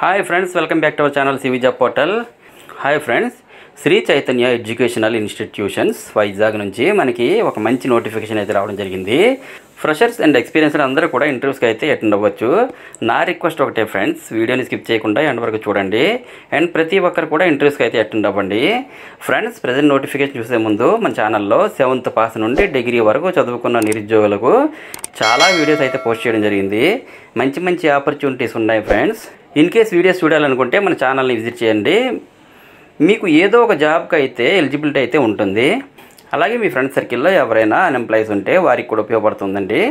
Hi friends, welcome back to our channel CV job portal. Hi friends, Shri Chaitanya educational institutions Vizag నుంచి మనకి ఒక మంచి notification అయితే రావడం జరిగింది. ఫ్రెషర్స్ అండ్ ఎక్స్పీరియన్స్ అందరూ కూడా ఇంటర్వ్యూస్కి అయితే అటెండ్ అవ్వచ్చు. నా రిక్వెస్ట్ ఒకటే ఫ్రెండ్స్, వీడియోని స్కిప్ చేయకుండా ఎండ్ వరకు చూడండి అండ్ ప్రతి ఒక్కరు కూడా ఇంటర్వ్యూస్కి అయితే అటెండ్ అవ్వండి. ఫ్రెండ్స్, ప్రజెంట్ నోటిఫికేషన్ చూసే ముందు మన ఛానల్లో 7th పాస్ నుండి డిగ్రీ వరకు చదువుకున్న నిరుద్యోగులకు చాలా వీడియోస్ అయితే పోస్ట్ చేయడం జరిగింది. మంచి మంచి ఆపర్చునిటీస్ ఉన్నాయి ఫ్రెండ్స్. ఇన్ కేస్ వీడియోస్ చూడాలనుకుంటే మన ఛానల్ని విజిట్ చేయండి. మీకు ఏదో ఒక జాబ్కి అయితే ఎలిజిబిలిటీ అయితే ఉంటుంది. అలాగే మీ ఫ్రెండ్ సర్కిల్లో ఎవరైనా అన్ఎంప్లాయీస్ ఉంటే వారికి కూడా ఉపయోగపడుతుందండి.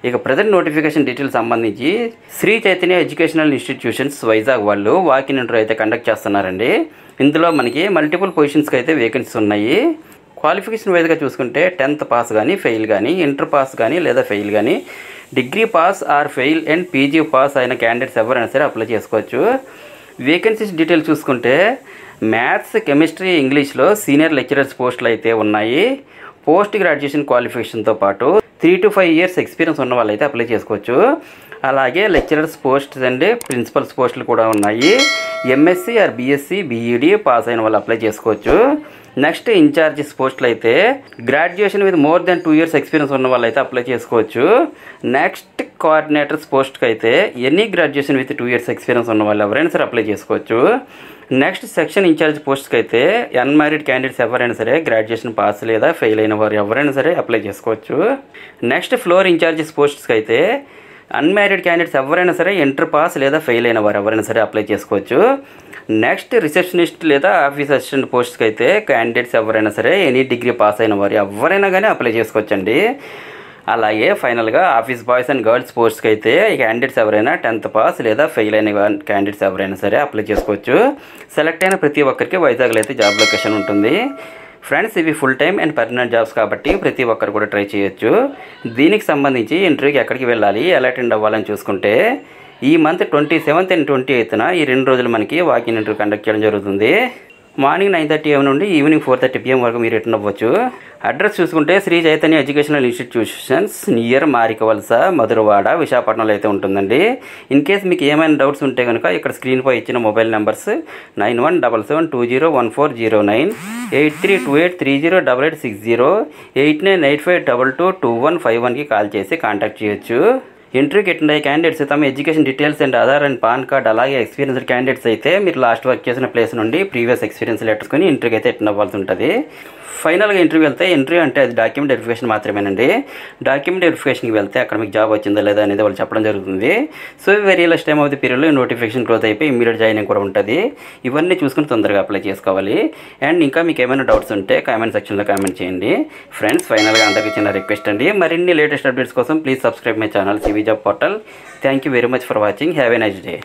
ఇక ప్రజెంట్ నోటిఫికేషన్ డీటెయిల్స్ సంబంధించి శ్రీ చైతన్య ఎడ్యుకేషనల్ ఇన్స్టిట్యూషన్స్ వైజాగ్ వాళ్ళు వాకిన్ ఇంటర్వ్యూ అయితే కండక్ట్ చేస్తున్నారండి. ఇందులో మనకి మల్టిపుల్ పొజిషన్స్కి అయితే వేకెన్సీస్ ఉన్నాయి. క్వాలిఫికేషన్ వైజ్గా చూసుకుంటే 10th పాస్ కానీ ఫెయిల్ కానీ, ఇంటర్ పాస్ కానీ లేదా ఫెయిల్ కానీ, degree pass or fail and PG pass అయిన క్యాండిడేట్స్ ఎవరైనా సరే అప్లై చేసుకోవచ్చు. వేకెన్సీస్ డీటెయిల్స్ చూసుకుంటే మ్యాథ్స్, కెమిస్ట్రీ, ఇంగ్లీష్లో సీనియర్ లెక్చరర్స్ పోస్టులు అయితే ఉన్నాయి. పోస్ట్ గ్రాడ్యుయేషన్ క్వాలిఫికేషన్తో పాటు 3 to 5 years ఎక్స్పీరియన్స్ ఉన్న వాళ్ళు అయితే అప్లై చేసుకోవచ్చు. అలాగే లెక్చరర్స్ పోస్ట్స్ అండ్ ప్రిన్సిపల్స్ పోస్టులు కూడా ఉన్నాయి. MSc or BSc, BEd pass అయిన వాళ్ళు అప్లై చేసుకోవచ్చు. నెక్స్ట్ ఇన్ఛార్జెస్ పోస్టులు అయితే graduation with more than 2 years experience ఉన్న వాళ్ళు అయితే అప్లై చేసుకోవచ్చు. నెక్స్ట్ కోఆర్డినేటర్స్ పోస్ట్కి అయితే any graduation with 2 years experience ఉన్న వాళ్ళు ఎవరైనా సరే అప్లై చేసుకోవచ్చు. నెక్స్ట్ సెక్షన్ ఇన్ఛార్జ్ పోస్ట్కి అయితే అన్మ్యారీడ్ క్యాండిడేట్స్ ఎవరైనా సరే గ్రాడ్యుయేషన్ పాస్ లేదా ఫెయిల్ అయిన వారు ఎవరైనా సరే అప్లై చేసుకోవచ్చు. నెక్స్ట్ ఫ్లోర్ ఇన్ఛార్జెస్ పోస్ట్స్కి అయితే అన్మ్యారీడ్ క్యాండిడేట్స్ ఎవరైనా సరే ఇంటర్ పాస్ లేదా ఫెయిల్ అయిన వారు ఎవరైనా సరే అప్లై చేసుకోవచ్చు. నెక్స్ట్ రిసెప్షనిస్ట్ లేదా ఆఫీస్ అసిస్టెంట్ పోస్ట్కి అయితే క్యాండిడేట్స్ ఎవరైనా సరే ఎనీ డిగ్రీ పాస్ అయిన వారు ఎవరైనా కానీ అప్లై చేసుకోవచ్చండి. అలాగే ఫైనల్గా ఆఫీస్ బాయ్స్ అండ్ గర్ల్స్ పోస్ట్కి అయితే ఈ క్యాండిడేట్స్ ఎవరైనా 10th పాస్ లేదా ఫెయిల్ అయిన క్యాండిడేట్స్ ఎవరైనా సరే అప్లై చేసుకోవచ్చు. సెలెక్ట్ అయిన ప్రతి ఒక్కరికి వైజాగ్లో అయితే జాబ్ లొకేషన్ ఉంటుంది. ఫ్రెండ్స్, ఇవి full time and permanent jobs కాబట్టి ప్రతి ఒక్కరు కూడా ట్రై చేయొచ్చు. దీనికి సంబంధించి ఇంటర్వ్యూకి ఎక్కడికి వెళ్ళాలి, ఎలా అటెండ్ అవ్వాలని చూసుకుంటే ఈ మంత్ 27th and 28th ఈ 2 రోజులు మనకి వాకిన్ ఇంటర్వ్యూ కండక్ట్ చేయడం జరుగుతుంది. మార్నింగ్ 9:30 AM నుండి ఈవినింగ్ 4:30 PM వరకు మీరు అటెండ్ అవ్వచ్చు. అడ్రస్ చూసుకుంటే Shri Chaitanya educational institutions near Marikavalasa, Madhurawada, విశాఖపట్నంలో అయితే ఉంటుందండి. ఇన్ కేస్ మీకు ఏమైనా డౌట్స్ ఉంటే కనుక ఇక్కడ స్క్రీన్పై ఇచ్చిన మొబైల్ నెంబర్స్ 9177201409, 8328308860, 8985222151కి కాల్ చేసి కాంటాక్ట్ చేయొచ్చు. ఇంటర్వ్యూకి అటెండ్ అయ్యే క్యాండిడేట్స్ తమ education details and Aadhaar and pan card అలాగే ఎక్స్పీరియన్స్డ్ క్యాండిడేట్స్ అయితే మీరు లాస్ట్ వర్క్ చేసిన ప్లేస్ నుండి ప్రీవియస్ ఎక్స్పీరియన్స్ లెటర్స్కొని ఇంటర్వ్యూకి అయితే అటెండ్ అవ్వాల్సి ఉంటుంది. ఫైనల్గా ఇంటర్వ్యూ వెళ్తే ఇంటర్వ్యూ అంటే అది డాక్యుమెంట్ వెరిఫికేషన్ మాత్రమేనండి. డాక్యుమెంట్ వెరిఫికేషన్కి వెళ్తే అక్కడ మీకు జాబ్ వచ్చిందా లేదా అనేది వాళ్ళు చెప్పడం జరుగుతుంది. So very last time of the పీరియడ్లో నోటిఫికేషన్ క్లోజ్ అయిపోయి ఇమీడియట్ జాయినింగ్ కూడా ఉంటుంది. ఇవన్నీ చూసుకుని తొందరగా అప్లై చేసుకోవాలి. అండ్ ఇంకా మీకు ఏమైనా డౌట్స్ ఉంటే కామెంట్ సెక్షన్లో కామెంట్ చేయండి. ఫ్రెండ్స్, ఫైనల్గా అందరికీ చిన్న రిక్వెస్ట్ అండి, మరిన్ని లేటెస్ట్ అప్డేట్స్ కోసం please subscribe my channel CV job portal. Thank you very much for watching. Have a nice day.